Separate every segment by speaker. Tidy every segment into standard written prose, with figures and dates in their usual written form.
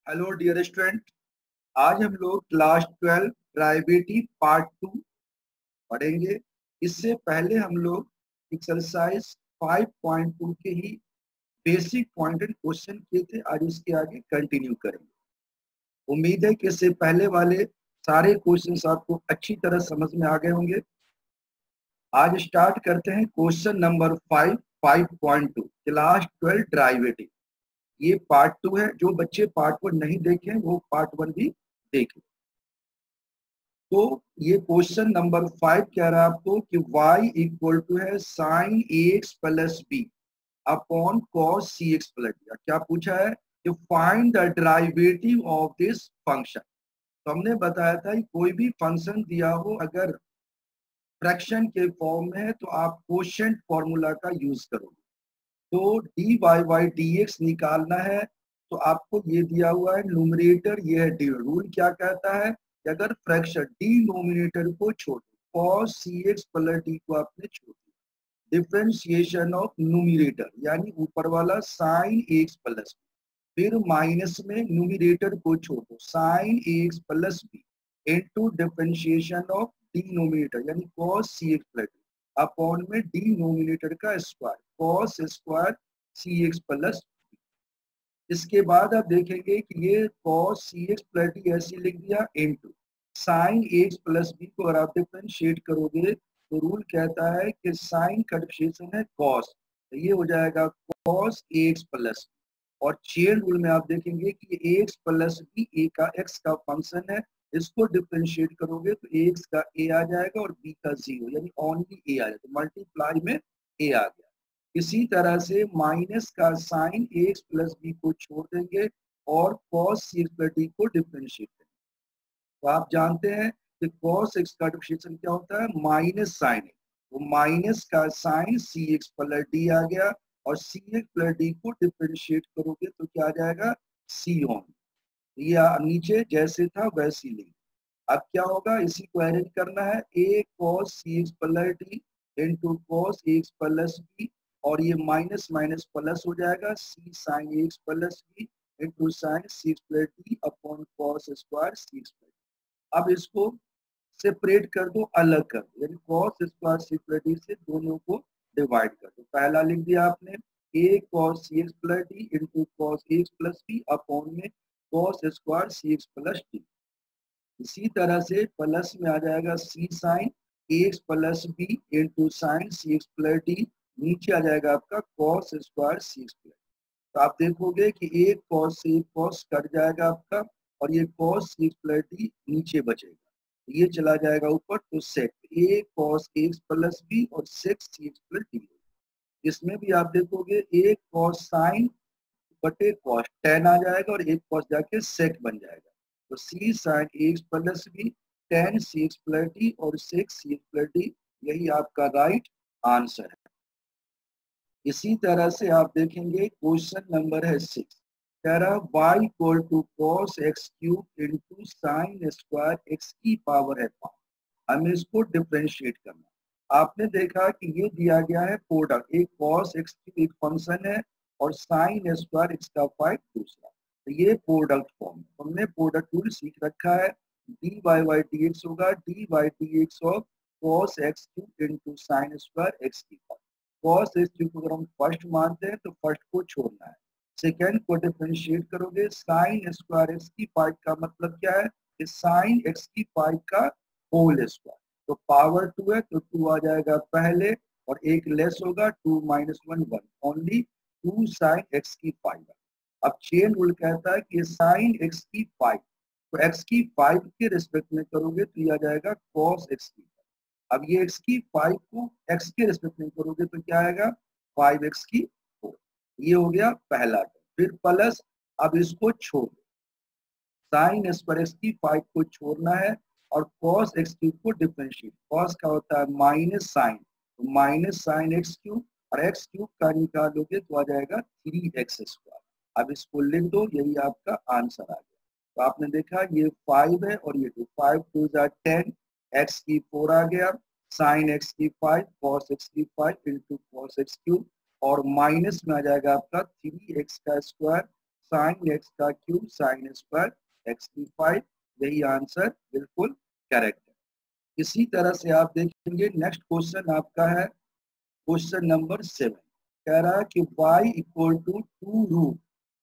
Speaker 1: Hello dear student. आज हम लोग क्लास 12 डेरिवेटिव पार्ट 2 पढ़ेंगे। इससे पहले हम लोग एक्सरसाइज 5.2 के ही बेसिक पॉइंटेड क्वेश्चन किए थे। आज इसके आगे कंटिन्यू करेंगे। उम्मीद है कि इससे पहले वाले सारे क्वेश्चंस आपको अच्छी तरह समझ में आ गए होंगे। आज स्टार्ट करते हैं क्वेश्चन नंबर 5.2 क्लास 12 डेरिवेटिव। ये पार्ट 2 है। जो बच्चे पार्ट 1 नहीं देखे वो पार्ट 1 भी देखें। तो ये क्वेश्चन नंबर 5 कह रहा है आपको कि y इक्वल टू है sine ax plus B upon cos C X plus D. क्या पूछा है कि find the derivative of this function. तो हमने बताया था कि कोई भी फंक्शन दिया हो अगर फ्रैक्शन के फॉर्म में है तो आप कोशेंट फॉर्मूला का यूज करोगे। तो D Y Y D X निकालना है तो आपको ये दिया हुआ है न्यूमरेटर, ये है डी। रूल क्या कहता है कि अगर फ्रैक्शन डिनोमिनेटर को छोड़ दो, cos cx प्लस डी को आपने छोड़ दिया, डिफरेंशिएशन ऑफ न्यूमरेटर यानी ऊपर वाला साइन एक्स प्लस बी, फिर माइनस में न्यूमरेटर को छोड़ दो sine X plus B into differentiation of denominator यानी cos cx plus D upon में डिनोमिनेटर का square cos square C X plus. इसके बाद आप देखेंगे कि ये cos C X plus D ऐसे लिख दिया into sine X plus B को अगर आप डिफरेंशिएट करोगे तो रूल कहता है कि साइन का डिफरेंशिएशन है cos, तो ये हो जाएगा cos एक्स प्लस। और चेन रूल में आप देखेंगे कि एक्स प्लस बी ए का एक्स का फंक्शन है, इसको डिफरेंशिएट करोगे तो एक्स का ए आ जाएगा और बी का जीरो यानी ओनली ए आ जाएगा, मल्टीप्लाई में ए आ गया। इसी तरह से माइनस का साइन एक्स प्लस बी को छोड़ देंगे और cos C X plus D को डिफरेंशिएट करेंगे। तो आप जानते हैं कि cos एक्स का डिफरेंशिएशन क्या होता है माइनस साइन एक्स, वो माइनस का sign C X plus D आ गया और सी एक्स प्लस डी को डिफरेंशिएट करोगे तो क्या आ जाएगा सी ऑन। ये नीचे जैसे था वैसे ही। अब क्या होगा, इसी को अरेंज करना है A cos C X plus D into cos X plus B और ये माइनस माइनस प्लस हो जाएगा C sine X plus B into sine C X plus D upon cos square C X plus. अब इसको separate कर दो, अलग कर दो यानी cos square C plus D से दोनों को डिवाइड कर दो। पहला लिख दिया आपने a cos C X plus D into cos X plus B upon में cos square C X plus D. इसी तरह से प्लस में आ जाएगा C sine X plus B into sine C X plus D, नीचे आ जाएगा आपका cos square C X plus. तो आप देखोगे कि एक cos से एक cos कट जाएगा आपका और ये cos C X plus D नीचे बचेगा, ये चला जाएगा ऊपर तो sec A cos X plus B और sec C X plus D. इसमें भी आप देखोगे एक cos साइन बटे cos tan आ जाएगा और एक cos जाके सेक बन जाएगा। तो C sine X plus B tan C X plus D और sec C X plus D, यही आपका राइट आंसर है। इसी तरह से आप देखेंगे क्वेश्चन नंबर है 6, कह रहा y equal to cos X cube into sine square X की पावर है 5। हमें इसको डिफरेंशिएट करना। आपने देखा कि ये दिया गया है प्रोडक्ट, एक cos एक्स क्यूब एक फंक्शन है और साइन स्क्वायर एक्स का 5 दूसरा, तो ये प्रोडक्ट फॉर्म। हमने प्रोडक्ट रूल सीख रखा है, D Y Y D X होगा D Y D X of cos X cube into sine square X की पावर। cos एक्स क्यूब को अगर हम फर्स्ट मानते हैं तो फर्स्ट को छोड़ना है, सेकेंड को डिफरेंशिएट करोगे साइन स्क्वायर एक्स की 5 का मतलब क्या है कि साइन एक्स की 5 का होल स्क्वायर। तो पावर 2 है तो 2 आ जाएगा पहले और एक लेस होगा 2 माइनस 1 1 ओनली 2 साइन एक्स की 5। अब चेन रूल कहता है कि साइन एक्स की 5, तो एक्स की 5 के रिस्पेक्ट में करोगे तो ये आ जाएगा cos एक्स की 5। अब ये एक्स की 5 को एक्स के रिस्पेक्ट में करोगे तो क्या आएगा 5x की 4। ये हो गया पहला टर्म। फिर प्लस, अब इसको छोड़ दो, साइन स्क्वायर एक्स की 5 को छोड़ना है और cos एक्स क्यूब को डिफरेंशिएट। cos का होता है माइनस साइन, तो माइनस साइन एक्स क्यूब और एक्स क्यूब का निकालोगे तो आ जाएगा 3x स्क्वायर। अब इसको लिख दो, यही आपका आंसर आ गया। तो आपने देखा ये 5 है और ये 2, 5 2 10, एक्स की 4 आ गया, साइन एक्स की 5 cos एक्स की 5 इंटू cos एक्स क्यूब और माइनस में आ जाएगा आपका 3x का स्क्वायर साइन एक्स का क्यूब साइन स्क्वायर एक्स की 5। यही आंसर बिल्कुल करेक्ट है। इसी तरह से आप देखेंगे नेक्स्ट क्वेश्चन आपका है क्वेश्चन नंबर 7। कह रहा है कि y equal to 2 root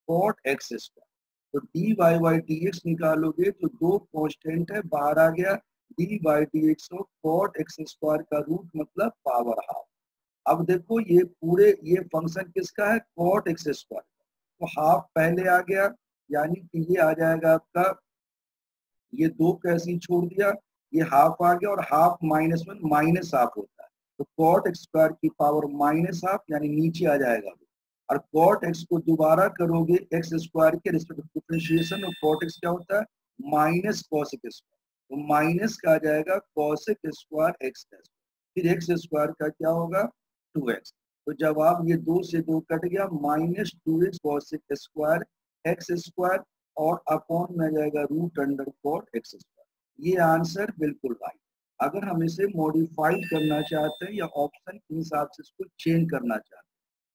Speaker 1: cot X square. तो D Y by D X निकालोगे तो दो कांस्टेंट है, बाहर आ गया D by D X of cot X square का रूट मतलब पावर हाफ। अब देखो ये पूरे ये फंक्शन किसका है, कॉट एक्स स्क्वायर। तो हाफ पहले आ गया, यानी कि ये आ जाएगा आपका, ये दो कैसे छोड़ दिया, ये हाफ आ गया और half minus one minus half होता है। तो कॉट एक्स स्क्वायर की पावर माइनस हाफ यानी नीचे आ जाएगा। और कॉट एक्स को दोबारा करोगे एक्स स्क्वायर के रिस्पेक्ट डिफरेंशिएशन, और कॉट एक्स क्या होता है माइनस कॉसेक स्क्वायर। तो माइनस का आ जाएगा कॉसेक स्क्वायर एक्स, फिर एक्स स्क्वायर का क्या होगा 2x। तो जब आप ये दो से दो कट गया minus 2x cosec square X square और अपॉन में आ जाएगा root under cot X square. ये आंसर बिल्कुल राइट। अगर हम इसे मॉडिफाइड करना चाहते हैं या ऑप्शन के हिसाब से इसको चेंज करना चाहते हैं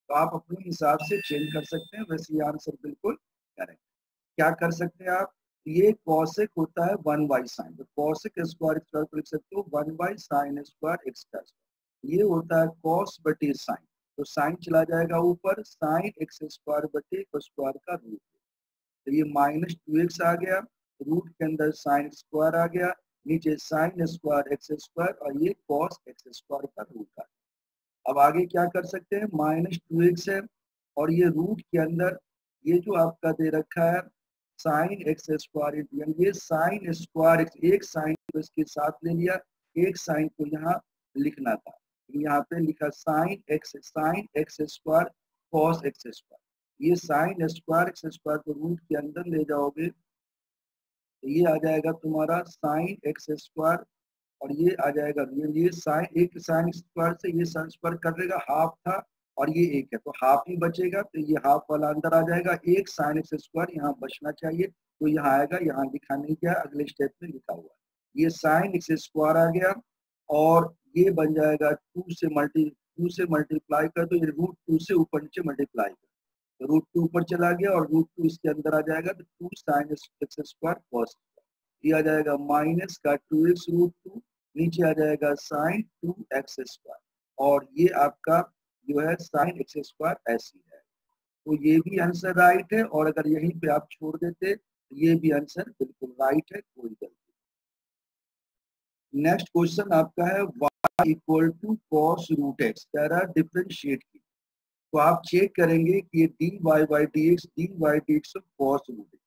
Speaker 1: तो आप अपने हिसाब से चेंज कर सकते हैं। वैसे ये आंसर बिल्कुल करेक्ट। क्या कर सकते हैं आप, ये कॉसेक होता है 1 बाई साइन, तो कॉसेक स्क्वायर स्क्वायर को लिख सकते हो 1 बाई साइन स्क्वायर एक्स का स्क्वायर। ये होता है कॉस बटे साइन, तो साइन चला जाएगा ऊपर, साइन एक्स स्क्वायर बटे स्क्वायर का रूट। तो ये माइनस 2x आ गया, रूट के अंदर साइन स्क्वायर आ गया, नीचे साइन स्क्वायर एक्स स्क्वायर और ये कॉस एक्स स्क्वायर का रूट आ गया। अब आगे क्या कर सकते हैं, माइनस 2x है और ये रूट के अंदर ये जो आपका दे रखा है साइन एक्स स्क्वायर इंटू ये साइन स्क्वायर एक्स, एक साइन को इसके साथ ले लिया, एक साइन को यहाँ लिखना था, यहाँ पे लिखा sine x square cos x square. ये साइन स्क्वायर एक्स स्क्वायर को रूट के अंदर ले जाओगे तो ये आ जाएगा तुम्हारा साइन एक्स स्क्वायर और ये आ जाएगा ये साइन, एक साइन स्क्वायर से ये साइन स्क्वायर कटेगा, हाफ था और ये एक है तो हाफ ही बचेगा, तो ये हाफ वाला अंदर आ जाएगा, एक साइन एक्स स्क्वायर यहाँ बचना चाहिए तो यहाँ आएगा, यहाँ लिखा नहीं गया, अगले स्टेप में लिखा हुआ है। ये साइन एक्स स्क्वायर आ गया और ये बन जाएगा 2 से मल्टीप्लाई कर दो, ये रूट 2 से ऊपर नीचे मल्टीप्लाई कर, तो रूट 2 ऊपर चला गया और रूट 2 इसके अंदर आ जाएगा, तो 2 साइन एक्स स्क्वायर कॉस, ये आ जाएगा माइनस का 2x रूट 2, नीचे आ जाएगा साइन 2x स्क्वायर और ये आपका जो है साइन एक्स स्क्वायर ऐसी है। तो ये भी आंसर राइट है और अगर यहीं पे आप छोड़ देते तो ये भी आंसर बिल्कुल राइट है, कोई गलती। नेक्स्ट क्वेश्चन आपका है y equal to cos root X, कह रहा है डिफरेंशिएट की। तो आप चेक करेंगे कि ये D Y by D X cos root X,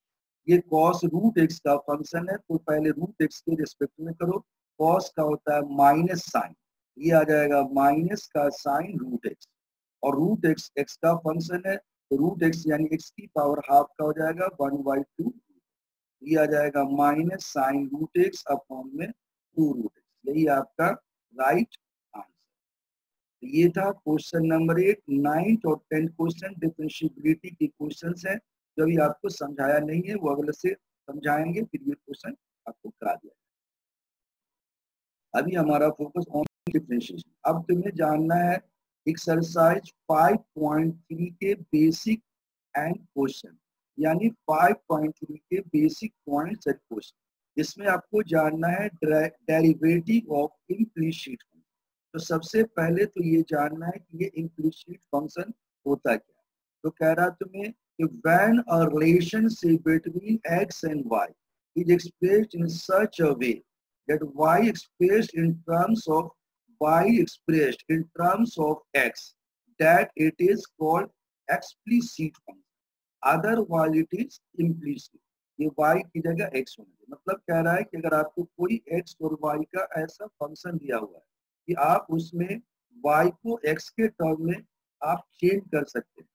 Speaker 1: ये कॉस रूट एक्स का फंक्शन है तो पहले रूट एक्स के रिस्पेक्ट में करो। कॉस का होता है माइनस साइन, ये आ जाएगा माइनस का साइन रूट एक्स और रूट एक्स एक्स का फंक्शन है तो रूट एक्स यानी एक्स की पावर हाफ का हो जाएगा 1/2, ये आ जाएगा minus sine root X upon में 2 रूट एक्स। यही आपका राइट आंसर। ये था क्वेश्चन नंबर 8। 9th और 10th क्वेश्चन डिफरेंशिएबिलिटी के क्वेश्चंस हैं, जो अभी आपको समझाया नहीं है वो अगले से समझाएंगे, फिर ये क्वेश्चन आपको करा दिया। अभी हमारा फोकस ऑन डिफरेंशिएशन। अब तुम्हें जानना है एक्सरसाइज 5.3 के बेसिक एंड क्वेश्चन, यानी 5.3 के बेसिक पॉइंट्स एंड क्वेश्चन। इसमें आपको जानना है डेरिवेटिव ऑफ इम्प्लीसिट फंक्शन। तो सबसे पहले तो ये जानना है कि ये इम्प्लीसिट फंक्शन होता क्या है। तो कह रहा तुम्हें कि when a relationship between x and y is expressed in such a way that y expressed in terms of x, that it is called explicit function, otherwise it is implicit। ये y की जगह x होना चाहिए। मतलब कह रहा है कि अगर आपको कोई x और y का ऐसा फंक्शन दिया हुआ है कि आप उसमें y को x के टर्म में आप चेंज कर सकते हैं,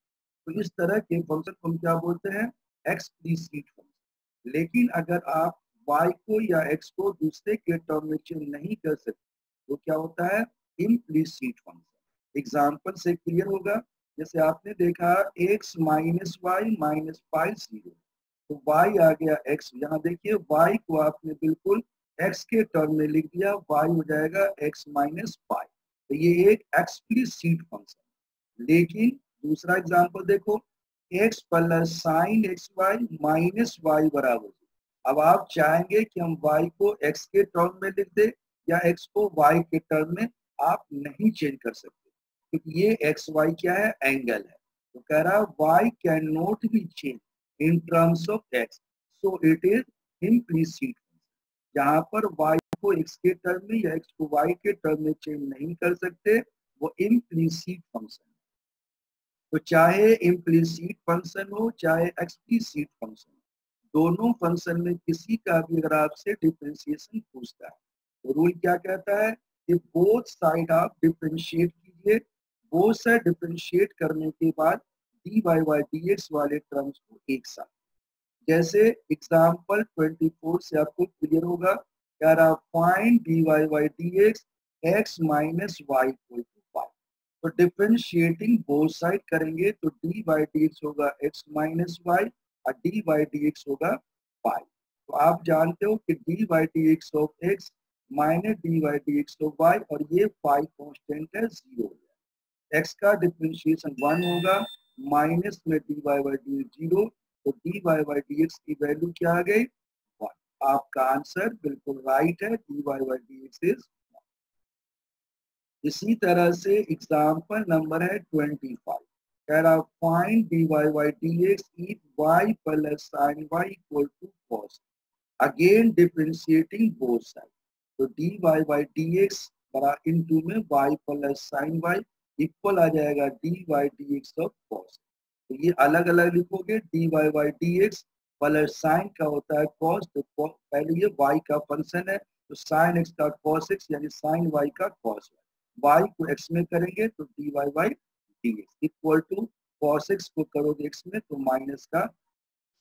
Speaker 1: तो इस तरह के फंक्शन को हम क्या बोलते हैं, एक्सप्लिसिट फंक्शन। लेकिन अगर आप y को या x को दूसरे के टर्म में चेंज नहीं कर सकते तो क्या होता है, इम्प्लिसिट फंक्शन। एग्जाम्पल से क्लियर होगा, जैसे आपने देखा x minus Y minus pi 0, तो y आ गया x, यहाँ देखिए y को आपने बिल्कुल x के टर्म में लिख दिया, y हो जाएगा x माइनस पाई, तो ये एक एक्सप्लिसिट फंक्शन। लेकिन दूसरा एग्जाम्पल देखो, X plus sine X Y minus Y बराबर। अब आप चाहेंगे कि हम y को x के टर्म में लिख दे या x को y के टर्म में, आप नहीं चेंज कर सकते क्योंकि ये एक्स वाई क्या है, एंगल है। तो कह रहा है y can not be change in terms of x, so it is implicit. जहां पर y को x के टर्म में या x को y के टर्म में चेंज नहीं कर सकते, वो इम्प्लीसिट फंक्शन। तो चाहे इम्प्लीसिट फंक्शन हो चाहे एक्सप्लीसिट फंक्शन, दोनों फंक्शन में किसी का भी अगर आपसे डिफरेंशिएशन पूछता है तो रूल क्या कहता है कि बोथ साइड आप डिफरेंशिएट कीजिए। बोथ साइड डिफरेंशिएट करने के बाद D Y by D X वाले टर्म्स को एक साथ, जैसे एग्जाम्पल 24 से आपको क्लियर होगा। कह रहा find D Y by D X X minus Y equal to five. तो डिफरेंशिएटिंग बोथ साइड करेंगे तो डी बाई डी एक्स होगा एक्स माइनस वाई और डी बाई डी एक्स होगा फाइव। तो आप जानते हो कि D by D X of X minus D by D X of Y, और ये फाइव कॉन्स्टेंट है, जीरो हो जाए। एक्स का डिफरेंशिएशन वन होगा, माइनस में D Y by D X zero, तो D Y by D X की वैल्यू क्या आ गई, वन। आपका आंसर बिल्कुल राइट है, D Y by D X is. इसी तरह से एग्जाम्पल नंबर है 25। कह रहा find D Y by D X if Y plus sine Y equal to cos. Again differentiating both side, तो D Y by D x बड़ा into में Y plus sine Y equal आ जाएगा D Y D X of cos. तो ये अलग अलग लिखोगे, D Y by D X plus sine का होता है कॉस, तो पहले ये वाई का फंक्शन है तो साइन एक्स का कॉस एक्स यानी साइन वाई का कॉस वाई को एक्स में करेंगे तो D Y by D X equal to cos X को करोगे एक्स में तो माइनस का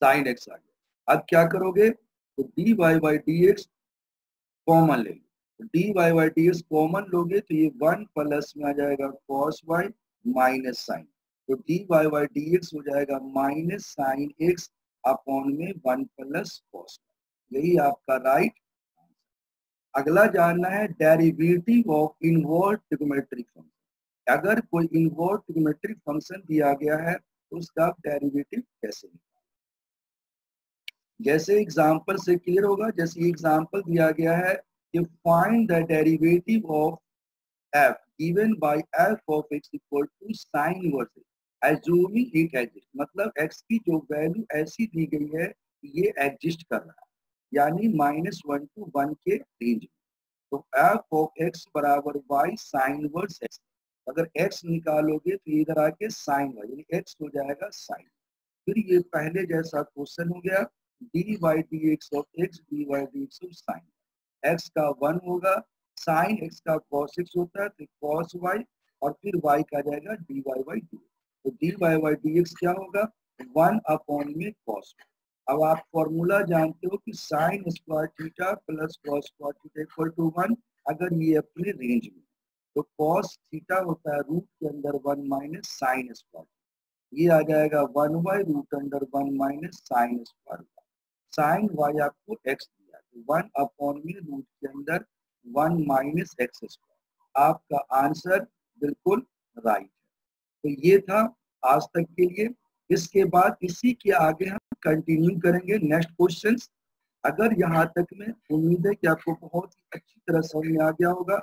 Speaker 1: साइन एक्स आ गया। अब क्या करोगे, तो D Y by D X common ले लो, D Y by D X common लोगे तो ये वन प्लस में आ जाएगा कॉस वाई माइनस साइन, तो D Y by D X हो जाएगा माइनस साइन एक्स अपॉन में वन प्लस कॉस। यही आपका राइट। अगला जानना है derivative of inverse trigonometric function. अगर कोई इनवर्स ट्रिग्नोमेट्रिक फंक्शन दिया गया है तो उसका डेरिवेटिव कैसे निकालें। जैसे एग्जांपल से क्लियर होगा, जैसे एग्जांपल दिया गया है कि find the derivative of f given by f of x equal to sin inverse assuming it exists। मतलब x की जो वैल्यू ऐसी दी गई है ये एग्जिस्ट कर रहा है, यानी -1 to 1 के रेंज में। तो f of x बराबर y sin इनवर्स x। अगर x निकालोगे तो इधर आके sin y यानी x हो जाएगा sin। फिर ये पहले जैसा क्वेश्चन हो गया, D Y D X of X D Y D X of sine. X का वन होगा, साइन एक्स का कॉस एक्स होता है तो कॉस वाई, और फिर वाई का जाएगा डी वाई बाई डी। तो D Y by D X क्या होगा, वन अपॉन में कॉस। अब आप फॉर्मूला जानते हो कि sine square theta plus cos square theta equal to one, अगर ये अपने रेंज में, तो कॉस थीटा होता है रूट के अंदर वन माइनस साइन स्क्वायर, ये आ जाएगा one by root under one minus sine square. Sine Y आपको एक्स दिया तो वन अपॉन में रूट के अंदर वन माइनस एक्स स्क्वायर। आपका आंसर बिल्कुल राइट है। तो ये था आज तक के लिए। इसके बाद इसी के आगे हम कंटिन्यू करेंगे नेक्स्ट क्वेश्चंस। अगर यहाँ तक में उम्मीद है कि आपको बहुत ही अच्छी तरह समझ में आ गया होगा,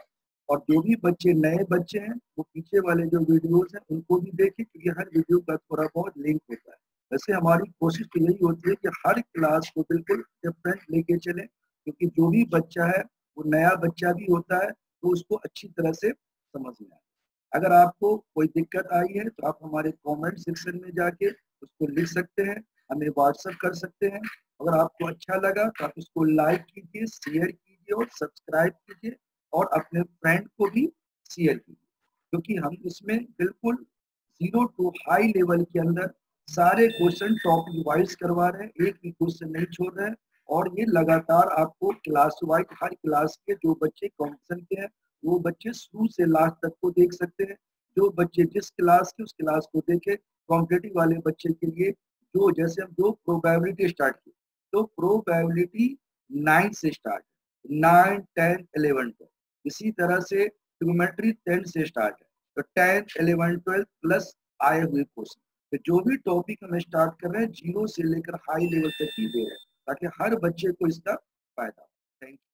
Speaker 1: और जो भी बच्चे नए बच्चे हैं वो पीछे वाले जो वीडियोस हैं उनको भी देखें, क्योंकि हर वीडियो का थोड़ा बहुत लिंक होता है। वैसे हमारी कोशिश तो यही होती है कि हर क्लास को बिल्कुल डिफरेंट लेके चले, क्योंकि जो भी बच्चा है वो नया बच्चा भी होता है तो उसको अच्छी तरह से समझ में आए। अगर आपको कोई दिक्कत आई है तो आप हमारे कमेंट सेक्शन में जाके उसको लिख सकते हैं, हमें व्हाट्सएप कर सकते हैं। अगर आपको अच्छा लगा तो आप इसको लाइक कीजिए, शेयर कीजिए और सब्सक्राइब कीजिए, और अपने फ्रेंड को भी शेयर कीजिए, क्योंकि हम इसमें बिल्कुल 0 टू हाई लेवल के अंदर सारे क्वेश्चन टॉपिक वाइज करवा रहे हैं, एक भी क्वेश्चन नहीं छोड़ रहे हैं। और ये लगातार आपको क्लास वाइज हर क्लास के जो बच्चे कॉम्पिटिशन के हैं वो बच्चे शुरू से लास्ट तक को देख सकते हैं। जो बच्चे जिस क्लास के उस क्लास को देखे, कॉम्पिटेटिव वाले बच्चे के लिए जो जैसे हम जो प्रोबेबिलिटी स्टार्ट की, तो प्रोबेबिलिटी 9 से स्टार्ट, 9, 10, 11, 12। इसी तरह से ट्रिग्नोमेट्री 10 से स्टार्ट है, तो 10, 11, 12 प्लस आए हुए क्वेश्चन। कि जो भी टॉपिक हम स्टार्ट कर रहे हैं जीरो से लेकर हाई लेवल तक ही दे रहे हैं ताकि हर बच्चे को इसका फायदा हो। Thank you.